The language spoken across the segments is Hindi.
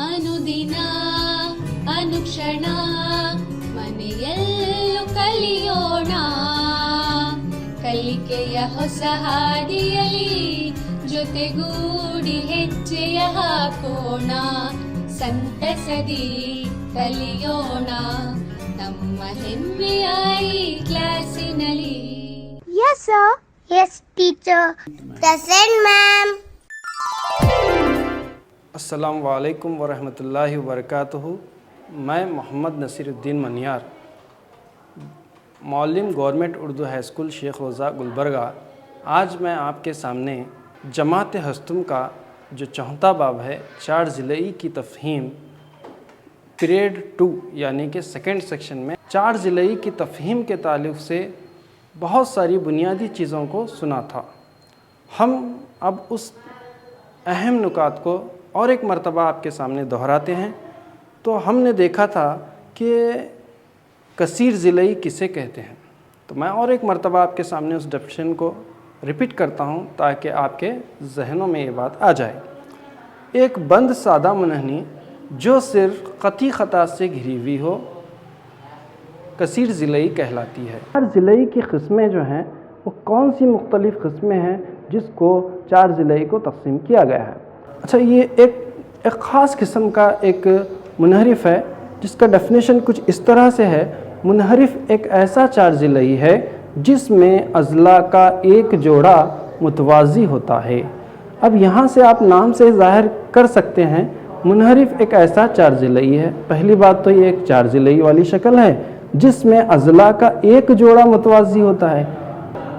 ಅನುದಿನ ಅನುಕ್ಷಣ ಮನೆಯಲ್ಲೂ ಕಲಿಯೋಣ, ಕಲಿಕೆಯ ಹೊಸ ಹಾದಿಯಲಿ ಜೊತೆಗೂಡಿ ಹೆಜ್ಜೆಯ ಹಾಕೋಣ, ಸಂತಸದಿ ಕಲಿಯೋಣ ನಮ್ಮ ಹೆಮ್ಮೆಯ ಈ ಕ್ಲಾಸಿನಲ್ಲಿ. Yes sir. Yes teacher. Present ma'am. अस्सलाम वालेकुम वरहमतुल्लाहि वबरकातुहू। मैं मोहम्मद नसीरुद्दीन मनियार, मौलिम government Urdu high school Sheikh Roza Gulbarga. आज मैं आपके सामने जमात हस्तुम का जो चौथा बाब है, 4 ज़िलई की तफ़हीम, पीरियड 2 यानी कि सेकंड सेक्शन में 4 ज़िलई की तफ़हीम के ताल्लुक़ से बहुत सारी बुनियादी चीज़ों को सुना था। हम अब उस अहम नुकात को और एक मरतबा आपके सामने दोहराते हैं। तो हमने देखा था कि कसीर ज़िलई किसे कहते हैं, तो मैं और एक मरतबा आपके सामने उस डेफिनेशन को रिपीट करता हूँ ताकि आपके जहनों में ये बात आ जाए। एक बंद सादा मुनहनी जो सिर्फ क़ती ख़ता से घिरी हुई हो, कसीर ज़िलई कहलाती है। 4 ज़िलई की क़िस्में जो हैं वो कौन सी मुख्तलिफ़ क़िस्में हैं जिसको 4 ज़िलई को तक़सीम किया गया है। अच्छा, ये एक ख़ास किस्म का एक मुनहरिफ़ है जिसका डेफिनेशन कुछ इस तरह से है। मुनहरिफ़ एक ऐसा 4 ज़िलई है जिसमें अज़ला का एक जोड़ा मुतवाज़ी होता है। अब यहाँ से आप नाम से ज़ाहिर कर सकते हैं मुनहरिफ़ एक ऐसा 4 ज़िलई है। पहली बात तो ये एक 4 ज़िलई वाली शक्ल है जिसमें अज़ला का एक जोड़ा मुतवाज़ी होता है।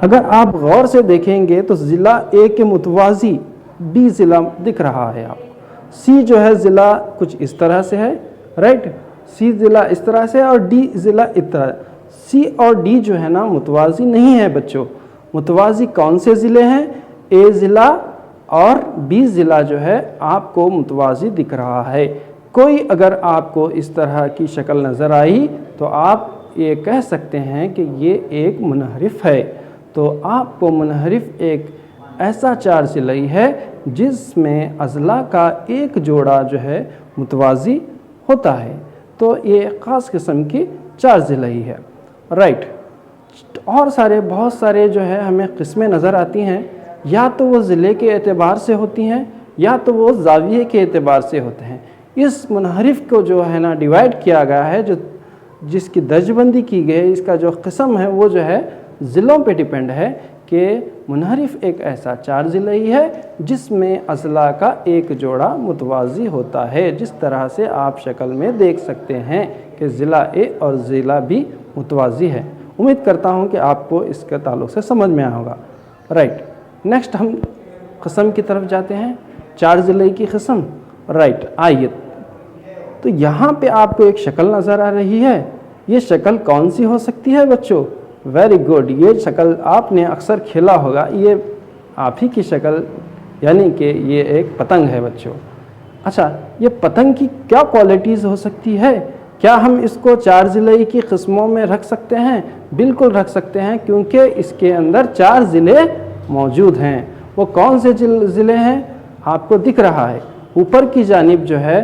अगर आप गौर से देखेंगे तो ज़िला ए के मुतवाज़ी बी ज़िला दिख रहा है आपको। सी जो है ज़िला कुछ इस तरह से है, राइट, सी ज़िला इस तरह से और डी ज़िला इस तरह। सी और डी जो है ना मुतवाज़ी नहीं है बच्चों। मुतवाज़ी कौन से ज़िले हैं? ए ज़िला और बी ज़िला जो है आपको मुतवाज़ी दिख रहा है। कोई अगर आपको इस तरह की शक्ल नज़र आई तो आप ये कह सकते हैं कि ये एक मुनहरिफ़ है। तो आपको मुनहरिफ़ एक ऐसा 4 ज़िलई है जिसमें अज़ला का एक जोड़ा जो है मुतवाज़ी होता है। तो ये ख़ास किस्म की 4 ज़िलई है, राइट। और बहुत सारे जो है हमें क़िस्में नज़र आती हैं, या तो वो ज़िले के एतबार से होती हैं या तो वो ज़ाविये के एतबार से होते हैं। इस मुनहरिफ़ को जो है ना डिवाइड किया गया है, जो जिसकी दर्जबंदी की गई है, इसका जो क़िस्म है वो जो है ज़िलों पे डिपेंड है कि मुनहरिफ़ एक ऐसा 4 ज़िलई है जिसमें अज़ला का एक जोड़ा मुतवाज़ी होता है। जिस तरह से आप शक्ल में देख सकते हैं कि ज़िला ए और ज़िला बी मुतवाज़ी है। उम्मीद करता हूँ कि आपको इसके ताल्लुक़ से समझ में आया होगा, राइट। नेक्स्ट हम क़िस्म की तरफ जाते हैं, 4 ज़िलई की क़िस्म, राइट। आइए, तो यहाँ पे आपको एक शक्ल नज़र आ रही है। ये शक्ल कौन सी हो सकती है बच्चों? वेरी गुड, ये शक्ल आपने अक्सर खेला होगा। ये आप ही की शक्ल, यानी कि ये एक पतंग है बच्चों। अच्छा, ये पतंग की क्या क्वालिटीज़ हो सकती है? क्या हम इसको 4 ज़िलई की क़िस्मों में रख सकते हैं? बिल्कुल रख सकते हैं, क्योंकि इसके अंदर 4 ज़िले मौजूद हैं। वो कौन से ज़िले हैं? आपको दिख रहा है ऊपर की जानिब जो है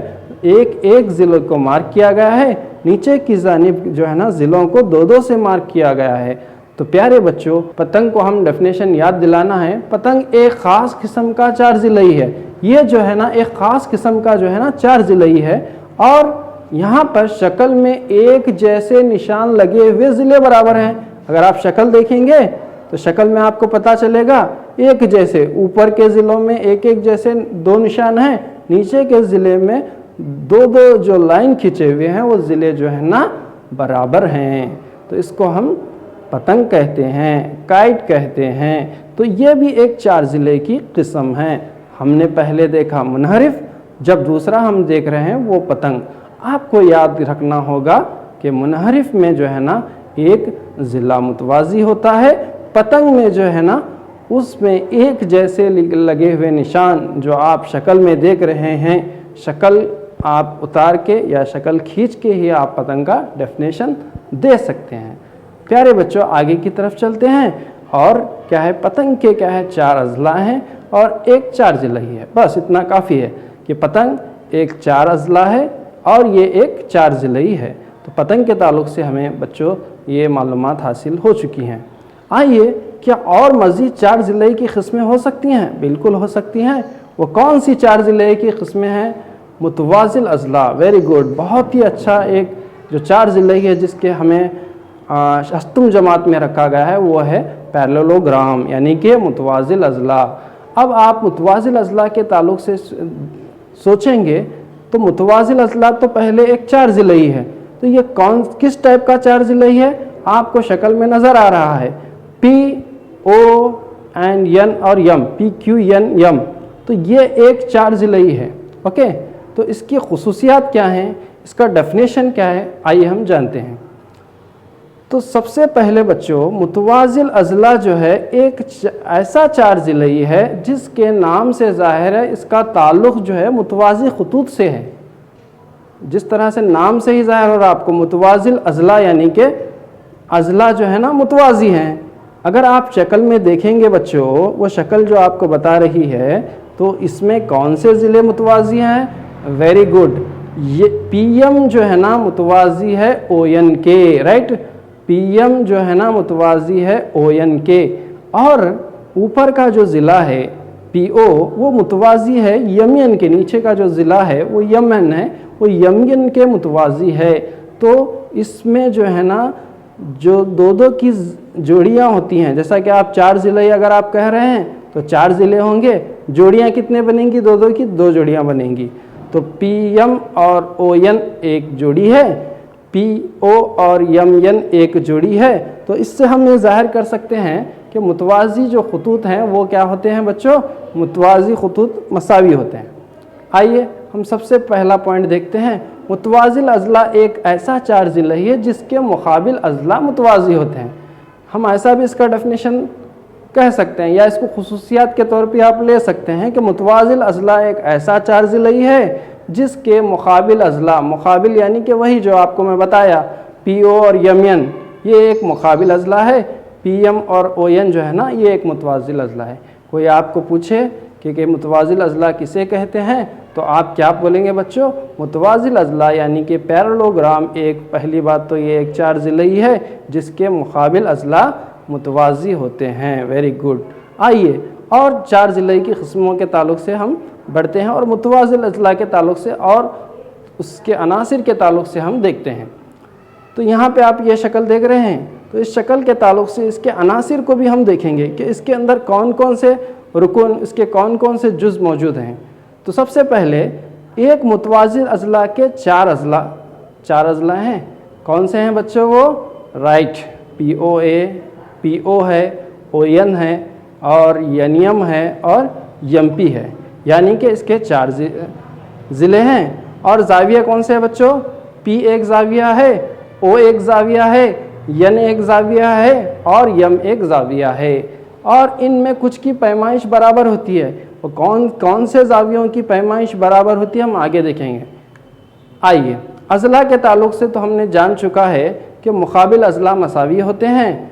एक ज़िले को मार्क किया गया है, नीचे की जानिब जो है ना ज़िलों को 2-2 से मार्क किया गया है। तो प्यारे बच्चों, पतंग को हम डेफिनेशन याद दिलाना है। पतंग एक ख़ास किस्म का 4 ज़िलई है। ये जो है ना एक ख़ास किस्म का जो है ना 4 ज़िलई है, और यहाँ पर शक्ल में एक जैसे निशान लगे हुए ज़िले बराबर हैं। अगर आप शक्ल देखेंगे तो शक्ल में आपको पता चलेगा एक जैसे ऊपर के ज़िलों में एक जैसे 2 निशान हैं, नीचे के ज़िले में 2-2 जो लाइन खींचे हुए हैं वो ज़िले जो है ना बराबर हैं। तो इसको हम पतंग कहते हैं, काइट कहते हैं। तो ये भी एक 4 ज़िले की किस्म है। हमने पहले देखा मुनहरिफ़, जब दूसरा हम देख रहे हैं वो पतंग। आपको याद रखना होगा कि मुनहरिफ़ में जो है ना एक ज़िला मुतवाज़ी होता है, पतंग में जो है ना उसमें एक जैसे लगे हुए निशान जो आप शक्ल में देख रहे हैं, शक्ल आप उतार के या शक्ल खींच के ही आप पतंग का डेफिनेशन दे सकते हैं। प्यारे बच्चों, आगे की तरफ चलते हैं। और क्या है, पतंग के क्या है 4 अज़ला हैं और एक 4 ज़िलई है। बस इतना काफ़ी है कि पतंग एक 4 अजला है और ये एक 4 ज़िलई है। तो पतंग के ताल्लुक़ से हमें बच्चों ये मालूमात हासिल हो चुकी हैं। आइए, क्या और मज़ीद 4 ज़िलई की किस्में हो सकती हैं? बिल्कुल हो सकती हैं। वो कौन सी 4 ज़िलई की किस्में हैं? मुतवाज़िल अज़ला। वेरी गुड, बहुत ही अच्छा। एक जो 4 ज़िलई है जिसके हमें हस्तम जमात में रखा गया है वो है पैरेललोग्राम, यानी कि मुतवाज़िल अज़ला। अब आप मुतवाज़िल अज़ला के ताल्लुक़ से सोचेंगे तो मुतवाज़िल अज़ला तो पहले एक 4 ज़िलई है, तो ये किस टाइप का 4 ज़िलई है? आपको शक्ल में नज़र आ रहा है, P, O एंड N और यम, PQN यम। तो ये एक 4 ज़िलई है। ओके, तो इसकी खुसूसियात क्या हैं, इसका डेफिनेशन क्या है, आइए हम जानते हैं। तो सबसे पहले बच्चों, मुतवाज़िल अज़ला जो है एक ऐसा 4 ज़िलई है जिसके नाम से ज़ाहिर है इसका ताल्लुक़ जो है मुतवाज़ी ख़ुतूत से है। जिस तरह से नाम से ही ज़ाहिर हो रहा आपको मुतवाज़िल अज़ला, यानी कि अज़ला जो है ना मुतवाज़ी हैं। अगर आप शक्ल में देखेंगे बच्चों, वो शक्ल जो आपको बता रही है, तो इसमें कौन से ज़िले मुतवाज़ी हैं? वेरी गुड, ये PM जो है ना मुतवाज़ी है ON के, राइट। PM जो है ना मुतवाज़ी है ON के, और ऊपर का जो ज़िला है PO वो मुतवाज़ी है यमन के। नीचे का जो ज़िला है वो यमन है, वो यमन के मुतवाज़ी है। तो इसमें जो है ना जो दो की जोड़ियाँ होती हैं, जैसा कि आप 4 ज़िले अगर आप कह रहे हैं तो 4 ज़िले होंगे, जोड़ियाँ कितने बनेंगी? दो की 2 जोड़ियाँ बनेंगी। तो PM और ON एक जोड़ी है, PO और MN एक जोड़ी है। तो इससे हम ये ज़ाहिर कर सकते हैं कि मुतवाज़ी जो ख़ुतूत हैं वो क्या होते हैं बच्चों? मुतवाज़ी ख़ुतूत मसावी होते हैं। आइए हम सबसे पहला पॉइंट देखते हैं। मुतवाज़िल अज़ला एक ऐसा 4 ज़िलई है जिसके मुकाबिल अज़ला मुतवाज़ी होते हैं। हम ऐसा भी इसका डेफिनेशन कह सकते हैं, या इसको खुसूसियात के तौर पे आप ले सकते हैं कि मुतवाज़िल अज़ला एक ऐसा 4 ज़िलई है जिसके मुकाबिल अज़ला, मुकाबिल यानी कि वही जो आपको मैं बताया PO और यमन, ये एक मुकाबिल अज़ला है। PM और ON जो है ना ये एक मुतवाज़िल अज़ला है। कोई आपको पूछे कि मुतवाज़िल अज़ला किसे कहते हैं, तो आप क्या बोलेंगे बच्चों? मुतवाज़िल अज़ला यानी कि पैरेललोग्राम एक, पहली बात तो ये एक 4 ज़िलई है जिसके मुकाबिल अज़ला मुतवाज़ी होते हैं। Very good. आइए और 4 ज़िलई की किस्मों के ताल्लुक़ से हम बढ़ते हैं और मुतवाज़िल अज़ला के ताल्लुक़ से और उसके अनासिर के ताल्लुक़ से हम देखते हैं। तो यहाँ पे आप ये शक्ल देख रहे हैं, तो इस शक्ल के ताल्लुक़ से इसके अनासिर को भी हम देखेंगे कि इसके अंदर कौन कौन से रुकन, इसके कौन कौन से जुज़ मौजूद हैं। तो सबसे पहले एक मुतवाज़िल अज़ला के 4 अज़ला हैं। कौन से हैं बच्चों? वो राइट, POA, PO है, ON है और यनियम है और यम्पी है, यानी कि इसके 4 ज़िले हैं। और ज़ाविया कौन से हैं बच्चों? P एक ज़ाविया है, O एक ज़ाविया है, N एक ज़ाविया है और यम एक ज़ाविया है। और इनमें कुछ की पैमाइश बराबर होती है। और कौन कौन से ज़ावियों की पैमाइश बराबर होती है हम आगे देखेंगे। आइए, अज़ला के ताल्लुक़ से तो हमने जान चुका है कि मुकाबिल अज़ला मसावी होते हैं।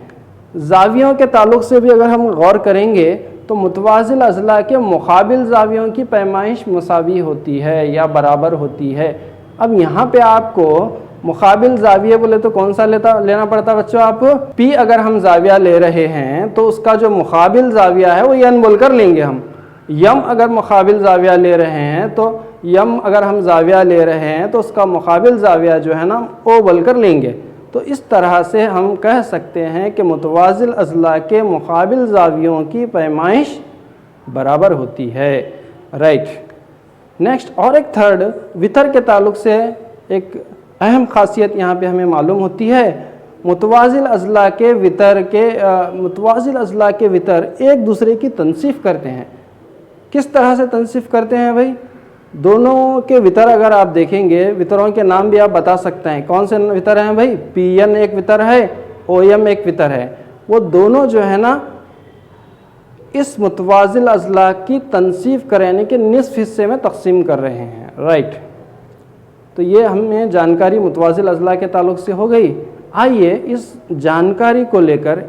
ज़ावियों के ताल्लुक़ से भी अगर हम गौर करेंगे तो मुतवाज़िल अज़ला के मुकाबिल ज़ावियों की पैमाइश मसावी होती है या बराबर होती है। अब यहाँ पे आपको मुकाबिल ज़ाविया बोले तो कौन सा लेना पड़ता बच्चों? आप P अगर हम ज़ाविया ले रहे हैं तो उसका जो मुकाबिल ज़ाविया है वो N बोलकर लेंगे हम। यम अगर मुकाबिल ज़ाविया ले रहे हैं तो यम अगर हम ज़ाविया ले रहे हैं तो उसका मुकाबिल ज़ाविया जो है ना O बोलकर लेंगे। तो इस तरह से हम कह सकते हैं कि मुतवाज़िल अज़ला के मुकाबिल ज़ावियों की पैमाइश बराबर होती है। राइट। नेक्स्ट, और एक थर्ड वितर के ताल्लुक़ से एक अहम खासियत यहाँ पे हमें मालूम होती है। मुतवाज़िल अज़ला के वितर एक दूसरे की तनसीफ़ करते हैं। किस तरह से तनसीफ़ करते हैं भाई? दोनों के वितर अगर आप देखेंगे, वितरों के नाम भी आप बता सकते हैं। कौन से वितर हैं भाई? PN एक वितर है, OM एक वितर है। वो दोनों जो है ना इस मुतवाज़िल अज़ला की तनसीफ़ कराने के निस्फ़ हिस्से में तक़सीम कर रहे हैं। राइट। तो ये हमें जानकारी मुतवाज़िल अज़ला के ताल्लुक़ से हो गई। आइए इस जानकारी को लेकर,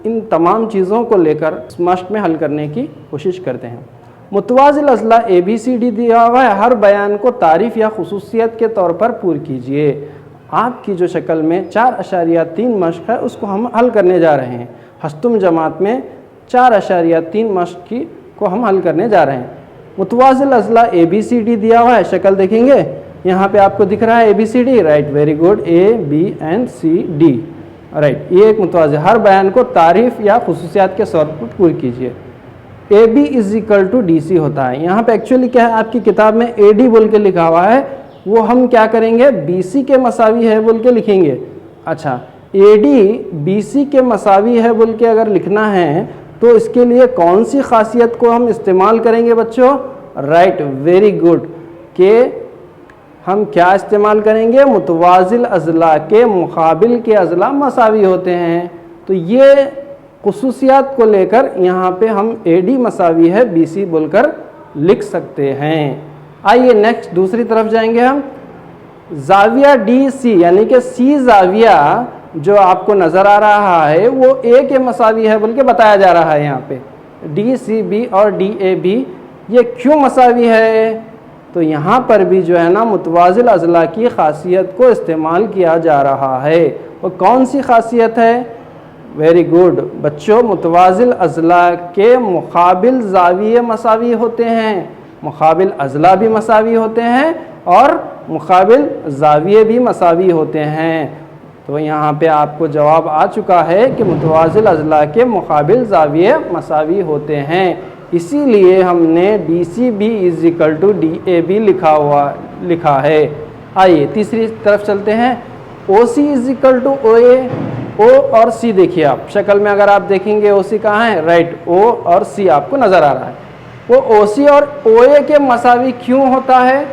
इन तमाम चीज़ों को लेकर मश्क में हल करने की कोशिश करते हैं। मुतवाज़िल अज़ला ABCD दिया हुआ है, हर बयान को तारीफ़ या खुसूसियत के तौर पर पूरी कीजिए। आपकी जो शक्ल में 4.3 मश्क है उसको हम हल करने जा रहे हैं। हस्तुम जमात में 4.3 मश्क की को हम हल करने जा रहे हैं। मुतवाज़िल अज़ला ABCD दिया हुआ है, शक्ल देखेंगे यहाँ पे आपको दिख रहा है ABCD, right, very good, ABCD, right. ये एक मुतवाज़िल, हर बयान को तारीफ़ या खुसूसियात के तौर पर पूरी कीजिए। AB = DC होता है। यहाँ पे एक्चुअली क्या है, आपकी किताब में AD बोल के लिखा हुआ है, वो हम क्या करेंगे, BC के मसावी है बोल के लिखेंगे। अच्छा, AD BC के मसावी है बोल के अगर लिखना है तो इसके लिए कौन सी खासियत को हम इस्तेमाल करेंगे बच्चों, राइट, वेरी गुड, के हम क्या इस्तेमाल करेंगे, मुतवाज़िल अज़ला के मुकाबिल के अज़ला मसावी होते हैं। तो ये खुसूसियात को लेकर यहाँ पे हम AD मसावी है BC बोलकर लिख सकते हैं। आइए नेक्स्ट दूसरी तरफ जाएंगे हम। ज़ाविया DC यानी कि C ज़ाविया जो आपको नज़र आ रहा है वो A के मसावी है बोल के बताया जा रहा है। यहाँ पे DCB और DAB ये क्यों मसावी है, तो यहाँ पर भी जो है ना मुतवाज़िल अज़ला की खासियत को इस्तेमाल किया जा रहा है। और कौन सी खासियत है, वेरी गुड बच्चों, मुतवाज़िल अज़ला के मुकाबिल ज़ाविये मसावी होते हैं, मुकाबिल अज़ला भी मसावी होते हैं और मुकाबिल ज़ाविये भी मसावी होते हैं। तो यहाँ पे आपको जवाब आ चुका है कि मुतवाज़िल अज़ला के मुकाबिल ज़ाविये मसावी होते हैं, इसीलिए हमने DCB = DAB लिखा है। आइए तीसरी तरफ चलते हैं। OC = OA, O और C देखिए आप शक्ल में अगर आप देखेंगे OC कहाँ है, राइट, O और C आपको नज़र आ रहा है। वो OC और OA के मसावी क्यों होता है,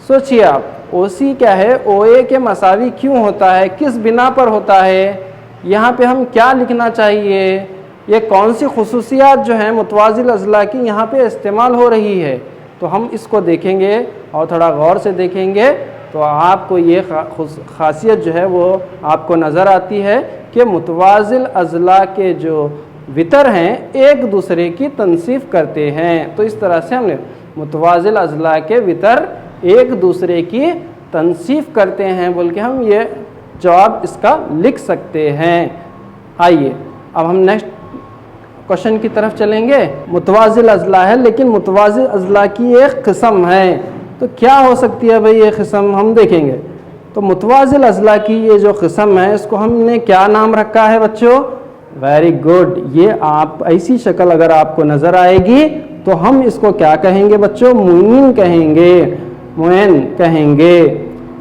सोचिए आप, OC क्या है, OA के मसावी क्यों होता है, किस बिना पर होता है, यहाँ पे हम क्या लिखना चाहिए, ये कौन सी खुसूसियात जो हैं मुतवाज़िल अज़ला की यहाँ पे इस्तेमाल हो रही है, तो हम इसको देखेंगे और थोड़ा गौर से देखेंगे तो आपको ये खासियत जो है वो आपको नज़र आती है कि मुतवाज़िल अज़ला के जो वितर हैं एक दूसरे की तनसीफ करते हैं। तो इस तरह से हमने मुतवाज़िल अज़ला के वितर एक दूसरे की तनसीफ करते हैं बोल के हम ये जवाब इसका लिख सकते हैं। आइए अब हम नेक्स्ट क्वेश्चन की तरफ चलेंगे। मुतवाज़िल अज़ला है लेकिन मुतवाज़िल अज़ला की एक किस्म है, तो क्या हो सकती है भाई ये किस्म, हम देखेंगे। तो मुतवाज़िल अज़ला की ये जो किस्म है इसको हमने क्या नाम रखा है बच्चों, वेरी गुड, ये आप ऐसी शक्ल अगर आपको नज़र आएगी तो हम इसको क्या कहेंगे बच्चों, मुइन कहेंगे, मुइन कहेंगे,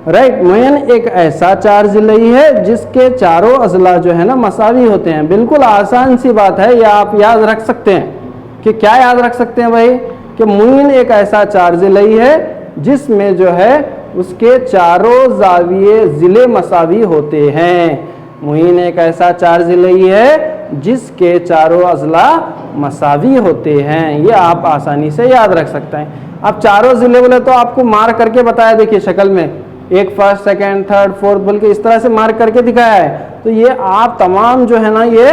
राइट। मुइन एक ऐसा चारजिलई है जिसके चारों अज़ला जो है ना मसावी होते हैं। बिल्कुल आसान सी बात है, या आप याद रख सकते हैं कि क्या याद रख सकते हैं भाई, कि मुइन एक ऐसा चारजिलई है जिसमें जो है उसके चारों ज़ाविये ज़िले मसावी होते हैं। मुइन एक ऐसा चारजिलई है जिसके चारों अज़ला मसावी होते हैं, ये आप आसानी से याद रख सकते हैं। अब चारों ज़िले बोले तो आपको मार्क करके बताया, देखिए शक्ल में एक फर्स्ट सेकंड थर्ड फोर्थ बोल के इस तरह से मार्क करके दिखाया है। तो ये आप तमाम जो है ना ये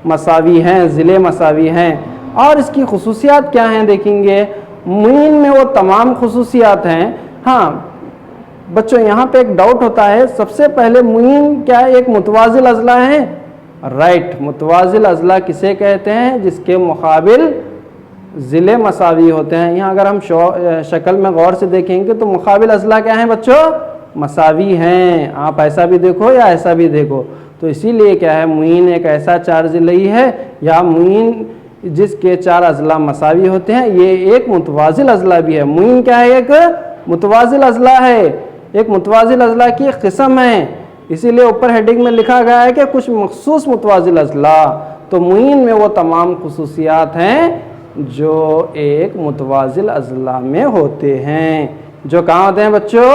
मसावी हैं, ज़िले मसावी हैं। और इसकी खुसूसियात क्या हैं देखेंगे, मुइन में वो तमाम खुसूसियात हैं। हाँ बच्चों यहाँ पे एक डाउट होता है, सबसे पहले मुइन क्या है, एक मुतवाज़िल अज़ला है, राइट। मुतवाज़िल अज़ला किसे कहते हैं, जिसके मुकाबिल ज़िले मसावी होते हैं। यहाँ अगर हम शक्ल में गौर से देखेंगे तो मुकाबिल अज़ला क्या है बच्चों, मसावी हैं। आप ऐसा भी देखो या ऐसा भी देखो, तो इसीलिए क्या है, मुइन एक ऐसा चारजिलई है या मुइन जिसके चार अज़ला मसावी होते हैं, ये एक मुतवाज़िल अज़ला भी है। मुइन क्या है, एक मुतवाज़िल अज़ला है, एक मुतवाज़िल अज़ला की एक किस्म है, इसीलिए ऊपर हेडिंग में लिखा गया है कि कुछ मखसूस मुतवाज़िल अज़ला। तो मुइन में वो तमाम खुसूसियात हैं जो एक मुतवाज़िल अज़ला में होते हैं। जो कहाँ होते हैं बच्चों,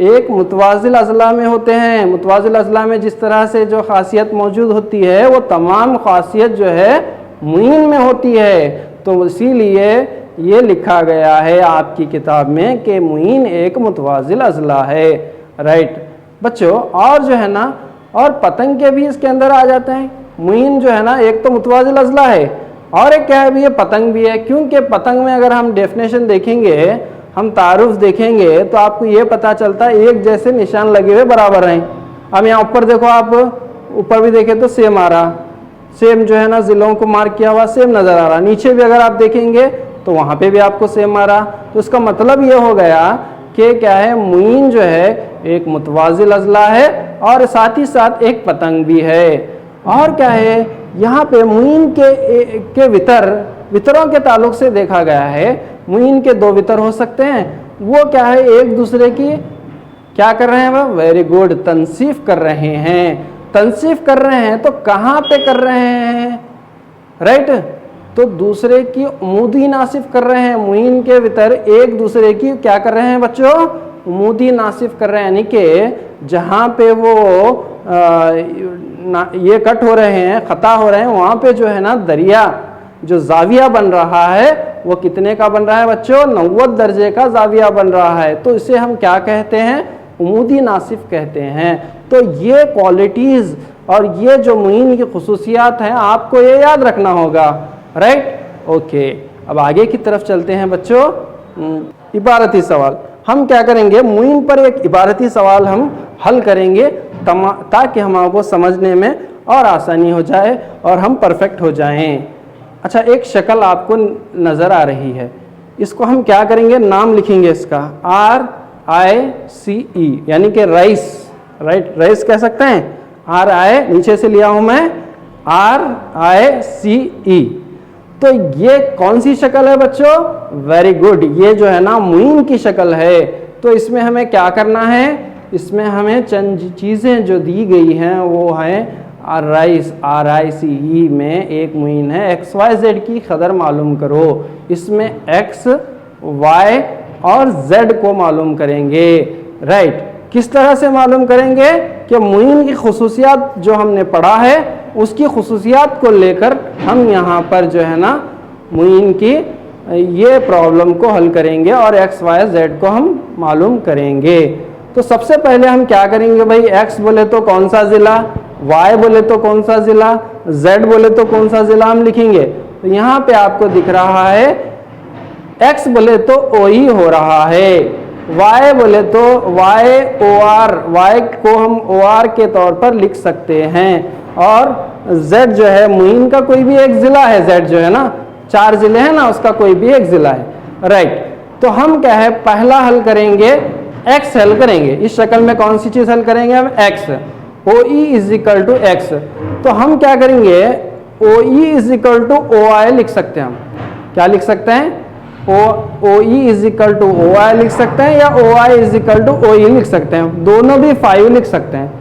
एक मुतवाज़िल अज़ला में होते हैं। मुतवाज़िल अज़ला में जिस तरह से जो खासियत मौजूद होती है वो तमाम खासियत जो है मुइन में होती है। तो इसीलिए ये लिखा गया है आपकी किताब में कि मुइन एक मुतवाज़िल अज़ला है, राइट बच्चों। और जो है ना, और पतंग के भी इसके अंदर आ जाते हैं। मुइन जो है ना एक तो मुतवाज़िल अज़ला है और एक क्या है भी, ये पतंग भी है, क्योंकि पतंग में अगर हम डेफिनेशन देखेंगे, हम तारुफ देखेंगे तो आपको ये पता चलता है एक जैसे निशान लगे हुए बराबर हैं। अब यहाँ ऊपर देखो, आप ऊपर भी देखें तो सेम आ रहा, सेम जो है ना जिलों को मार्क किया हुआ सेम नजर आ रहा। नीचे भी अगर आप देखेंगे तो वहां पे भी आपको सेम आ रहा। तो इसका मतलब ये हो गया कि क्या है, मुइन जो है एक मुतवाजिल अजला है और साथ ही साथ एक पतंग भी है। और क्या है, यहाँ पे मुइन के वितरों के ताल्लुक से देखा गया है, मुइन के दो वितर हो सकते हैं। वो क्या है, एक दूसरे की क्या कर रहे हैं, वह वेरी गुड तनसीफ कर रहे हैं। तनसीफ कर रहे हैं तो कहाँ पे कर रहे हैं, राइट, तो दूसरे की उमूदी नासिफ कर रहे हैं। मुइन के वितर एक दूसरे की क्या कर रहे हैं बच्चों, उमूदी नासिफ कर रहे हैं, यानी कि जहाँ पे वो ये कट हो रहे हैं, खता हो रहे हैं, वहाँ पे जो है ना दरिया जो जाविया बन रहा है वो कितने का बन रहा है बच्चों, 90 दर्जे का जाविया बन रहा है। तो इसे हम क्या कहते हैं, उमूदी नासिफ कहते हैं। तो ये क्वालिटीज़ और ये जो मुइन की खुसूसियात हैं आपको ये याद रखना होगा, राइट। ओके, अब आगे की तरफ चलते हैं बच्चों। इबारती सवाल हम क्या करेंगे, मुइन पर एक इबारती सवाल हम हल करेंगे ताकि हमको समझने में और आसानी हो जाए और हम परफेक्ट हो जाएं। अच्छा, एक शक्ल आपको नज़र आ रही है, इसको हम क्या करेंगे, नाम लिखेंगे इसका RICE, यानी कि राइस, राइट, राइस कह सकते हैं। RI नीचे से लिया हूं मैं, RICE। तो ये कौन सी शक्ल है बच्चों, वेरी गुड, ये जो है ना मुइन की शक्ल है। तो इसमें हमें क्या करना है, इसमें हमें चंद चीज़ें जो दी गई हैं वो है राइस, RICE में एक मुइन है, XYZ की कदर मालूम करो। इसमें X, Y और Z को मालूम करेंगे, राइट। किस तरह से मालूम करेंगे कि मुइन की खुसूसियात जो हमने पढ़ा है उसकी खुसूसियात को लेकर हम यहाँ पर जो है ना मुइन की ये प्रॉब्लम को हल करेंगे और XYZ को हम मालूम करेंगे। तो सबसे पहले हम क्या करेंगे भाई, X बोले तो कौन सा ज़िला, Y बोले तो कौन सा ज़िला, Z बोले तो कौन सा ज़िला हम लिखेंगे। तो यहाँ पे आपको दिख रहा है X बोले तो OE हो रहा है, Y बोले तो YOR, Y को हम OR के तौर पर लिख सकते हैं, और Z जो है मुइन का कोई भी एक ज़िला है, Z जो है ना 4 ज़िले हैं ना, उसका कोई भी एक ज़िला है, राइट। तो हम क्या है, पहला हल करेंगे X हल करेंगे। इस शक्ल में कौन सी चीज़ हल करेंगे हम, X, OE is equal to X। तो हम क्या करेंगे, OE is equal to OI लिख सकते हैं। हम क्या लिख सकते हैं, OE is equal to OI लिख सकते हैं, या OI is equal to OE लिख सकते हैं। दोनों भी 5 लिख सकते हैं।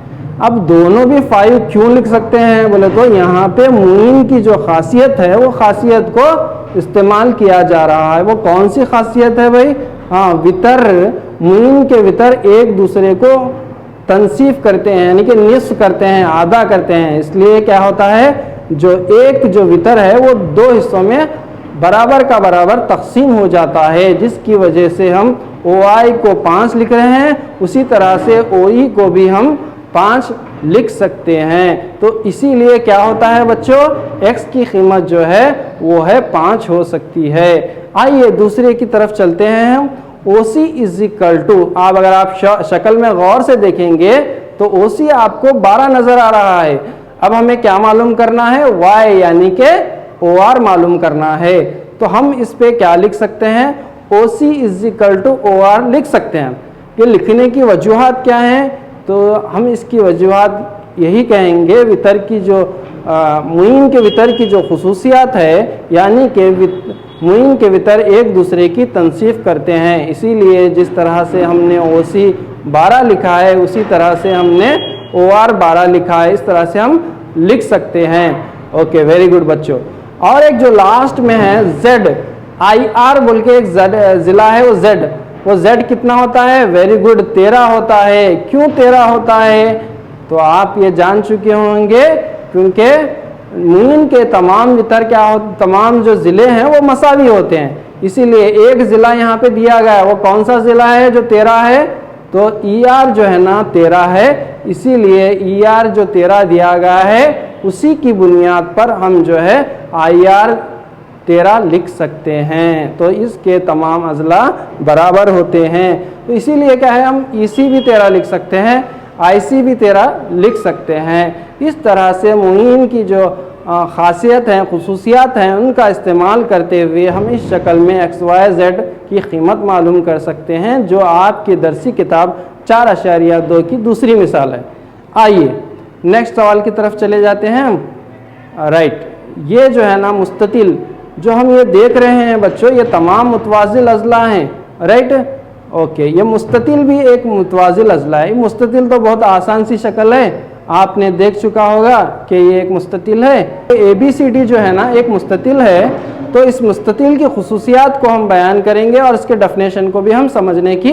अब दोनों भी 5 क्यों लिख सकते हैं बोले तो यहाँ पे मुइन की जो खासियत है वो खासियत को इस्तेमाल किया जा रहा है। वो कौन सी खासियत है भाई, हाँ, वितर, मुइन के वितर एक दूसरे को तनसीफ करते हैं, यानी कि निस्फ करते हैं, आधा करते हैं। इसलिए क्या होता है, जो वितर है वो 2 हिस्सों में बराबर का बराबर तकसीम हो जाता है, जिसकी वजह से हम OI को 5 लिख रहे हैं, उसी तरह से OE को भी हम 5 लिख सकते हैं। तो इसीलिए क्या होता है बच्चों, X की कीमत जो है वो है 5 हो सकती है। आइए दूसरे की तरफ चलते हैं हम। OC इज इक्वल टू, आप अगर आप शक्ल में गौर से देखेंगे तो OC आपको 12 नजर आ रहा है। अब हमें क्या मालूम करना है, Y यानी कि OR मालूम करना है। तो हम इस पे क्या लिख सकते हैं, OC is equal to OR लिख सकते हैं। ये लिखने की वजूहात क्या हैं, तो हम इसकी वजूहात यही कहेंगे, वितर की जो मुइन के वितर की जो खुसूसियात है, यानी कि मुइन के वितर एक दूसरे की तनसीफ करते हैं। इसीलिए जिस तरह से हमने OC 12 लिखा है उसी तरह से हमने OR 12 लिखा है, इस तरह से हम लिख सकते हैं। ओके, वेरी गुड बच्चों। और एक जो लास्ट में है Z, IR बोल के एक ज़िला है, वो Z कितना होता है, वेरी गुड 13 होता है। क्यों 13 होता है, तो आप ये जान चुके होंगे, क्योंकि मुइन के तमाम वितर क्या हो, तमाम जो ज़िले हैं वो मसावी होते हैं। इसीलिए एक ज़िला यहाँ पे दिया गया है, वो कौन सा ज़िला है जो 13 है, तो ER जो है ना 13 है। इसीलिए ER जो 13 दिया गया है उसी की बुनियाद पर हम जो है IR 13 लिख सकते हैं। तो इसके तमाम अजला बराबर होते हैं। तो इसीलिए क्या है, हम EC भी 13 लिख सकते हैं, IC भी 13 लिख सकते हैं। इस तरह से मुइन की जो ख़ासियत हैं, खुसूसियात हैं, उनका इस्तेमाल करते हुए हम इस शक्ल में XYZ की कीमत मालूम कर सकते हैं, जो आपकी दरसी किताब 4.2 की दूसरी मिसाल है। आइए नेक्स्ट सवाल की तरफ चले जाते हैं हम। राइट, ये जो है ना मुस्ततिल जो हम ये देख रहे हैं बच्चों, ये तमाम मुतवाज़िल अज़ला हैं। राइट, ओके, ये मुस्ततिल भी एक मुतवाज़िल अज़ला है। मुस्ततिल तो बहुत आसान सी शक्ल है, आपने देख चुका होगा कि ये एक मुस्ततिल है। ABCD जो है ना एक मुस्ततिल है। तो इस मुस्ततिल की खुसूसियात को हम बयान करेंगे और इसके डेफिनेशन को भी हम समझने की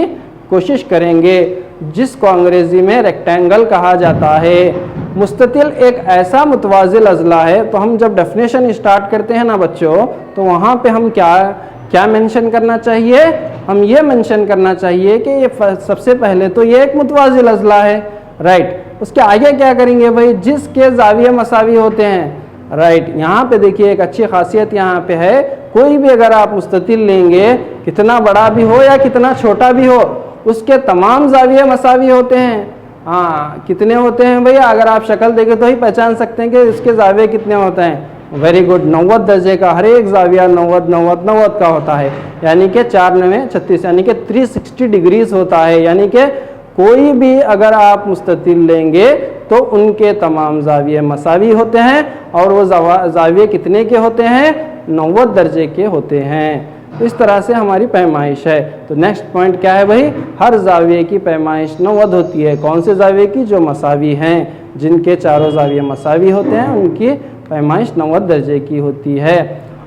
कोशिश करेंगे, जिसको अंग्रेज़ी में रेक्टेंगल कहा जाता है। मुस्ततिल एक ऐसा मुतवाज़िल अज़ला है। तो हम जब डेफिनेशन स्टार्ट करते हैं ना बच्चों, तो वहाँ पे हम क्या मेंशन करना चाहिए, हम ये मेंशन करना चाहिए कि ये सबसे पहले तो ये एक मुतवाज़िल अज़ला है। राइट, उसके आगे क्या करेंगे भाई, जिसके ज़ाविये मसावी होते हैं। राइट, यहाँ पे देखिए एक अच्छी खासियत यहाँ पे है, कोई भी अगर आप मुस्ततिल लेंगे, कितना बड़ा भी हो या कितना छोटा भी हो, उसके तमाम ज़ाविये मसावी होते हैं। हाँ, कितने होते हैं भैया, अगर आप शक्ल देखें तो ही पहचान सकते हैं कि इसके ज़ाविये कितने होते हैं। वेरी गुड, 90 दर्जे का हर एक ज़ाविया 90 का होता है, यानी कि 4 9 36, यानी कि 360 डिग्रीज होता है। यानी कि कोई भी अगर आप मुस्ततिल लेंगे तो उनके तमाम ज़ाविये मसावी होते हैं, और वो ज़ाविये कितने के होते हैं, 90 दर्जे के होते हैं। इस तरह से हमारी पैमाइश है। तो नेक्स्ट पॉइंट क्या है भाई, हर ज़ाविये की पैमाइश 90 होती है। कौन से ज़ाविये की, जो मसावी हैं, जिनके चारों ज़ाविये मसावी होते हैं, उनकी पैमाइश 90 दर्जे की होती है।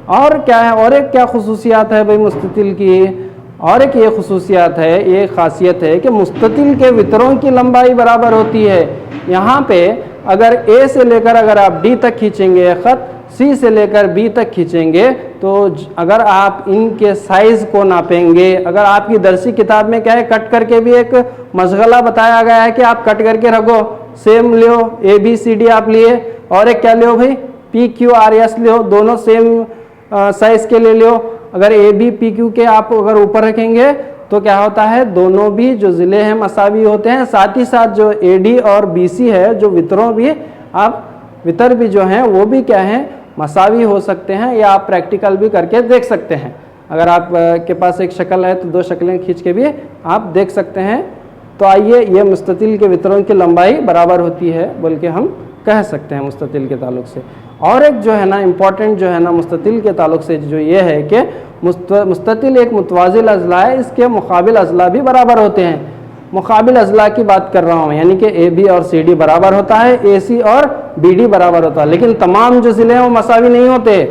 और क्या है, और एक क्या खुसूसियात है भाई मुस्ततिल की, और एक ये खुसूसियात है, ये खासियत है कि मुस्ततिल के वितरों की लंबाई बराबर होती है। यहाँ पे अगर A से लेकर अगर आप D तक खींचेंगे ख़त, C से लेकर B तक खींचेंगे, तो अगर आप इनके साइज़ को नापेंगे, अगर आपकी दरसी किताब में क्या है, कट करके भी एक मशगला बताया गया है कि आप कट करके रखो, सेम लियो, ABCD आप लिए, और एक क्या लियो भाई, PQRS लियो, दोनों सेम साइज़ के ले लियो। अगर AB PQ के आप अगर ऊपर रखेंगे तो क्या होता है, दोनों भी जो ज़िले हैं मसावी होते हैं। साथ ही साथ जो AD और BC है, जो वितरों भी आप वितर भी जो हैं वो भी क्या हैं, मसावी हो सकते हैं, या आप प्रैक्टिकल भी करके देख सकते हैं। अगर आप के पास एक शक्ल है तो 2 शक्लें खींच के भी आप देख सकते हैं। तो आइए, ये मुस्ततिल के वितरों की लंबाई बराबर होती है बोल के हम कह सकते हैं मुस्ततिल के ताल्लुक से। और एक जो है ना इम्पॉर्टेंट जो है ना मुस्ततिल के ताल्लुक से जो ये है कि मुस्ततिल एक मुतवाज़िल अज़ला है, इसके मुकाबिल अज़ला भी बराबर होते हैं। मुकाबिल अज़ला की बात कर रहा हूँ, यानी कि AB और CD बराबर होता है, AC और BD बराबर होता है, लेकिन तमाम जो ज़िले हैं वो मसावी नहीं होते।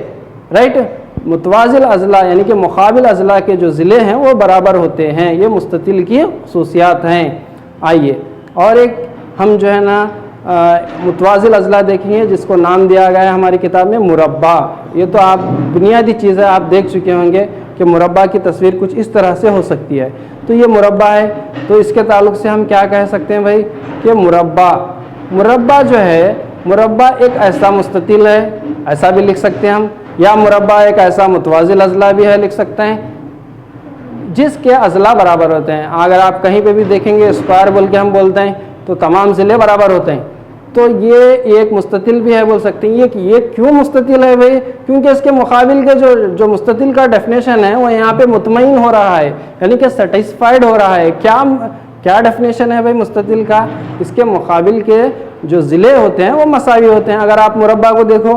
राइट, मुतवाज़िल अज़ला यानी कि मुकाबिल अज़ला के जो ज़िले हैं वो बराबर होते हैं। ये मुस्ततिल की खुसूसियात हैं। आइए, और एक हम जो है ना मुतवाज़िल अज़ला देखेंगे, जिसको नाम दिया गया है हमारी किताब में मुरब्बा। ये तो आप बुनियादी चीज़ है, आप देख चुके होंगे कि मुरब्बा की तस्वीर कुछ इस तरह से हो सकती है। तो ये मुरब्बा है, तो इसके ताल्लुक से हम क्या कह सकते हैं भाई कि मुरब्बा जो है, मुरब्बा एक ऐसा मुस्ततिल है, ऐसा भी लिख सकते हैं हम, या मुरब्बा एक ऐसा मुतवाज़िल अज़ला भी है, लिख सकते हैं, जिसके अज़ला बराबर होते हैं। अगर आप कहीं पे भी देखेंगे स्क्वायर बोल के हम बोलते हैं, तो तमाम ज़िले बराबर होते हैं। तो ये एक मुस्ततिल भी है बोल सकते हैं। ये क्यों मुस्ततिल है भाई, क्योंकि इसके मुकाबिल के जो मुस्ततिल का डेफिनेशन है वो यहाँ पे मुतमईन हो रहा है, यानी कि सेटिस्फाइड हो रहा है। क्या डेफिनेशन है भाई मुस्ततिल का, इसके मुकाबिल के जो ज़िले होते हैं वो मसावी होते हैं। अगर आप मुरब्बा को देखो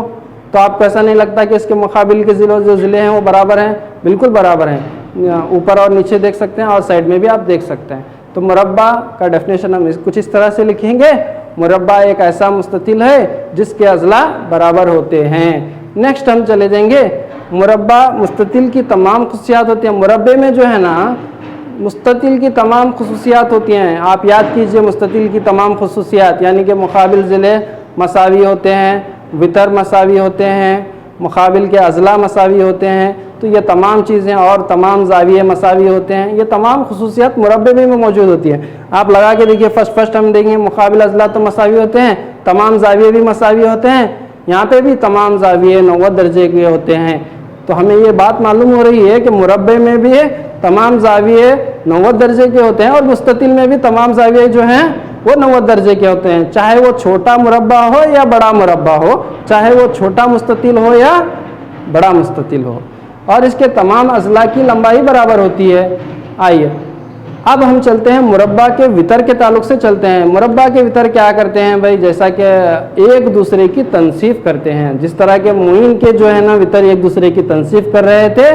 तो आपको ऐसा नहीं लगता कि इसके मुकाबिल के जो ज़िले हैं वो बराबर हैं, बिल्कुल बराबर हैं। ऊपर और नीचे देख सकते हैं और साइड में भी आप देख सकते हैं। तो मुरब्बा का डेफिनेशन हम कुछ इस तरह से लिखेंगे, मुरब्बा एक ऐसा मुस्ततिल है जिसके अज़ला बराबर होते हैं। नेक्स्ट हम चले जाएंगे, मुरब्बा मुस्ततिल की तमाम खुसूसियात होती हैं। मुरब्बे में जो है ना मुस्ततिल की तमाम खुसूसियात होती हैं। आप याद कीजिए मुस्ततिल की तमाम खुसूसियात, यानी कि मुकाबिल ज़िले मसावी होते हैं, वितर मसावी होते हैं, मुकाबिल के अज़ला मसावी होते हैं। तो ये तमाम चीज़ें, और तमाम ज़ाविये मसावी होते हैं, ये तमाम खुसूसियात मुरब्बे में मौजूद होती है। आप लगा के देखिए, फर्स्ट हम देखेंगे मुकाबिल अज़ला तो मसावी होते हैं, तमाम ज़ाविये भी मसावी होते हैं। यहाँ पे भी तमाम ज़ाविये 90 दर्जे के होते हैं। तो हमें ये बात मालूम हो रही है कि मुरब्बे में भी तमाम ज़ाविये 90 दर्जे के होते हैं और मुस्ततिल में भी तमाम ज़ाविये जो हैं वो 90 दर्जे के होते हैं, चाहे वो छोटा मुरब्बा हो या बड़ा मुरब्बा हो, चाहे वो छोटा मुस्ततिल हो या बड़ा मुस्ततिल हो, और इसके तमाम अज़ला की लंबाई बराबर होती है। आइए अब हम चलते हैं मुरब्बा के वितर के ताल्लुक से चलते हैं। मुरब्बा के वितर क्या करते हैं भाई, जैसा कि एक दूसरे की तनसीफ करते हैं, जिस तरह के मुइन के जो है ना वितर एक दूसरे की तनसीफ कर रहे थे,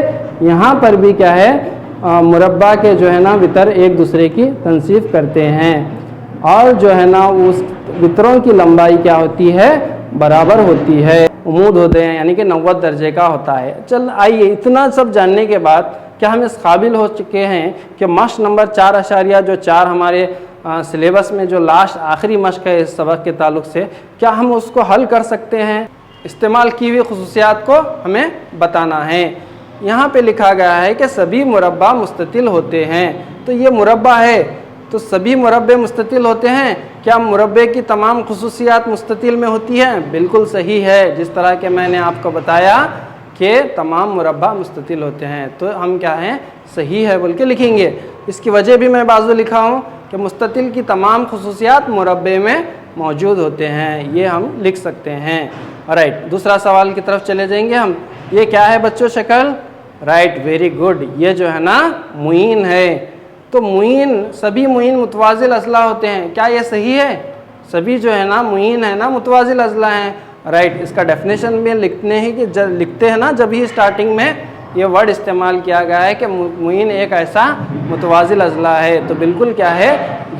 यहाँ पर भी क्या है मुरब्बा के जो है ना वितर एक दूसरे की तनसीफ करते हैं, और जो है ना उस वितरों की लंबाई क्या होती है, बराबर होती है, उमूद होते हैं, यानी कि 90 दर्जे का होता है। चल आइए, इतना सब जानने के बाद क्या हम इस काबिल हो चुके हैं कि मश्क नंबर 4.4 हमारे सिलेबस में जो लास्ट आखिरी मश्क है इस सबक के ताल्लुक से, क्या हम उसको हल कर सकते हैं? इस्तेमाल की हुई खुसूसियात को हमें बताना है। यहाँ पे लिखा गया है कि सभी मुरब्बा मुस्ततिल होते हैं, तो ये मुरब्बा है तो सभी मुरब्बे मुस्ततिल होते हैं। क्या मुरब्बे की तमाम खुसूसियात मुस्ततिल में होती हैं? बिल्कुल सही है, जिस तरह के मैंने आपको बताया कि तमाम मुरब्बा मुस्ततिल होते हैं, तो हम क्या हैं, सही है बोल के लिखेंगे। इसकी वजह भी मैं बाजू लिखा हूँ कि मुस्ततिल की तमाम खुसूसियात मुरब्बे में मौजूद होते हैं, ये हम लिख सकते हैं। राइट, दूसरा सवाल की तरफ चले जाएंगे हम। ये क्या है बच्चों, शक्ल? राइट, वेरी गुड, ये जो है ना मुइन है। तो मुइन, सभी मुइन मुतवाजिल अज़ला होते हैं, क्या ये सही है? सभी जो है ना मुइन है ना मुतवाजिल अज़ला हैं। राइट, इसका डेफिनेशन में लिखते हैं ना, जब ही स्टार्टिंग में ये वर्ड इस्तेमाल किया गया है कि मुइन एक ऐसा मुतवाजिल अज़ला है, तो बिल्कुल क्या है,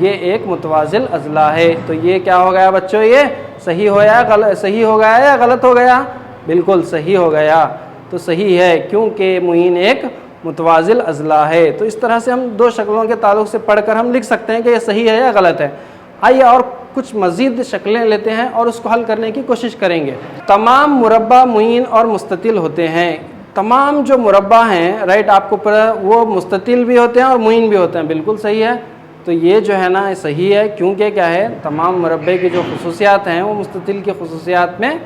ये एक मुतवाजिल अज़ला है। तो ये क्या हो गया बच्चों, ये सही हो या सही हो गया या गलत हो गया? बिल्कुल सही हो गया, तो सही है, क्योंकि मुइन एक मुतवाजिल अज़ला है। तो इस तरह से हम दो शक्लों के ताल्लुक से पढ़कर हम लिख सकते हैं कि ये सही है या गलत है। आइए और कुछ मज़ीद शक्लें लेते हैं और उसको हल करने की कोशिश करेंगे। तमाम मुरब्बा मुइन और मुस्ततिल होते हैं। तमाम जो मुरब्बा हैं, राइट, आपको पता वो मुस्ततिल भी होते हैं और मुइन भी होते हैं, बिल्कुल सही है। तो ये जो है ना सही है, क्योंकि क्या है, तमाम मुरब्बे की जो खुसूसियात हैं वो मुस्ततिल की खुसूसियात में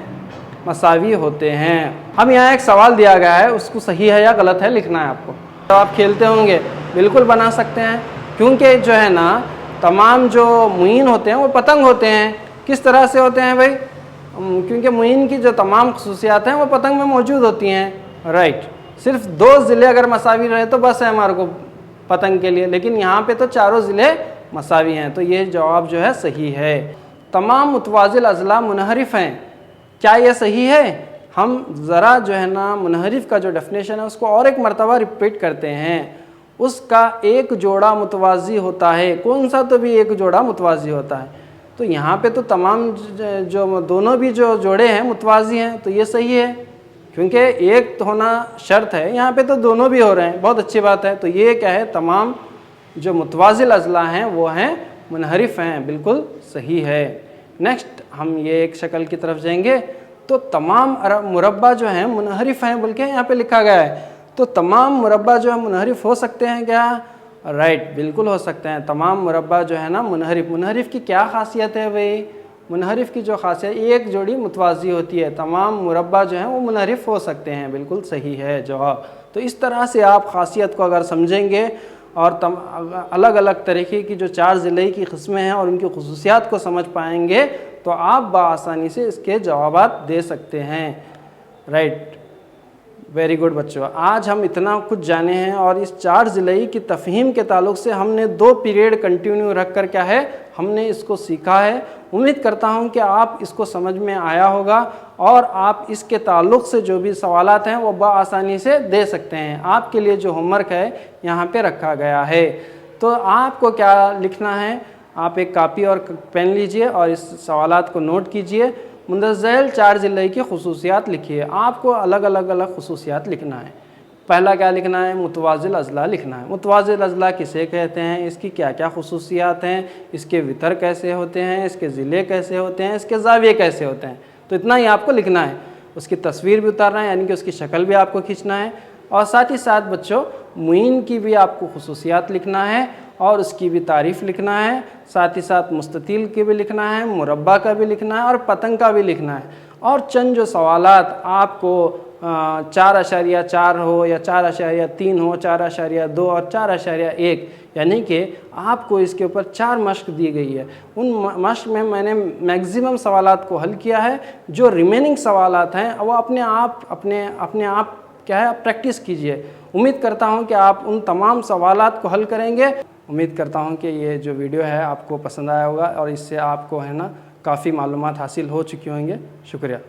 मसावी होते हैं। अब यहाँ एक सवाल दिया गया है, उसको सही है या गलत है लिखना है आपको। तो आप खेलते होंगे, बिल्कुल बना सकते हैं, क्योंकि जो है ना तमाम जो मुइन होते हैं वो पतंग होते हैं। किस तरह से होते हैं भाई? क्योंकि मुइन की जो तमाम खुसूसियात हैं वो पतंग में मौजूद होती हैं। राइट, सिर्फ 2 ज़िले अगर मसावी रहे तो बस है हमारे को पतंग के लिए, लेकिन यहाँ पे तो चारों ज़िले मसावी हैं, तो ये जवाब जो है सही है। तमाम मुतवाजिल अज़ला मुनहरिफ हैं, क्या ये सही है? हम ज़रा जो है ना मुनहरिफ का जो डेफिनेशन है उसको और एक मरतबा रिपीट करते हैं। उसका एक जोड़ा मुतवाज़ी होता है, कौन सा, तो भी एक जोड़ा मुतवाज़ी होता है। तो यहाँ पे तो तमाम जो दोनों भी जो जोड़े हैं मुतवाज़ी हैं, तो ये सही है, क्योंकि एक तो होना शर्त है, यहाँ पे तो दोनों भी हो रहे हैं, बहुत अच्छी बात है। तो ये क्या है, तमाम जो मुतवाज़िल अज़ला हैं वो हैं मुनहरिफ हैं, बिल्कुल सही है। नेक्स्ट हम ये एक शक्ल की तरफ जाएंगे। तो तमाम मुरब्बा जो हैं मुनहरिफ हैं बोल के यहाँ पे लिखा गया है, तो तमाम मुरब्बा जो है मुनहरिफ हो सकते हैं क्या? राइट, बिल्कुल हो सकते हैं। तमाम मुरब्बा जो है ना मुनहरिफ, मुनहरिफ की क्या खासियत है भाई? मुनहरिफ की जो खासियत, एक जोड़ी मुतवाज़ी होती है, तमाम मुरब्बा जो हैं वो मुनहरिफ हो सकते हैं, बिल्कुल सही है जवाब। तो इस तरह से आप खासियत को अगर समझेंगे और अलग अलग तरीके की जो 4 ज़िले की किस्में हैं और उनकी खुसूसियात को समझ पाएंगे तो आप बआसानी से इसके जवाबात दे सकते हैं। राइट, वेरी गुड बच्चों, आज हम इतना कुछ जाने हैं और इस 4 ज़िले की तफ़हीम के ताल्लुक से हमने 2 पीरियड कंटिन्यू रख कर क्या है, हमने इसको सीखा है। उम्मीद करता हूं कि आप इसको समझ में आया होगा और आप इसके ताल्लुक से जो भी सवालात हैं वो बआसानी से दे सकते हैं। आपके लिए जो होमवर्क है यहाँ पे रखा गया है, तो आपको क्या लिखना है, आप एक कापी और पेन लीजिए और इस सवालात को नोट कीजिए। मुंदज़ैल 4 ज़िले की खुसूसियात लिखिए। आपको अलग अलग खुसूसियात लिखना है। पहला क्या लिखना है, मुतवाज़िल अज़ला लिखना है। मुतवाज़िल अज़ला किसे कहते हैं, इसकी क्या क्या खुसूसियात हैं, इसके वितर कैसे होते हैं, इसके ज़िले कैसे होते हैं, इसके ज़ाविये कैसे होते हैं, तो इतना ही आपको लिखना है। उसकी तस्वीर भी उतारना है, यानी कि उसकी शक्ल भी आपको खींचना है, और साथ ही साथ बच्चों मुइन की भी आपको खुसूसियात लिखना है और उसकी भी तारीफ़ लिखना है। साथ ही साथ मुस्ततिल की भी लिखना है, मुरब्बा का भी लिखना है और पतंग का भी लिखना है। और चंद जो सवालात आपको 4.4 हो या 4.3 हो, 4.2 और 4.1, यानी कि आपको इसके ऊपर 4 मश्क दी गई है। उन मश्क में मैंने मैक्सिमम सवालात को हल किया है। जो रिमेनिंग सवालात हैं वो अपने आप क्या है, प्रैक्टिस कीजिए। उम्मीद करता हूं कि आप उन तमाम सवालात को हल करेंगे। उम्मीद करता हूं कि ये जो वीडियो है आपको पसंद आया होगा और इससे आपको है ना काफ़ी मालूमात हासिल हो चुकी होंगे। शुक्रिया।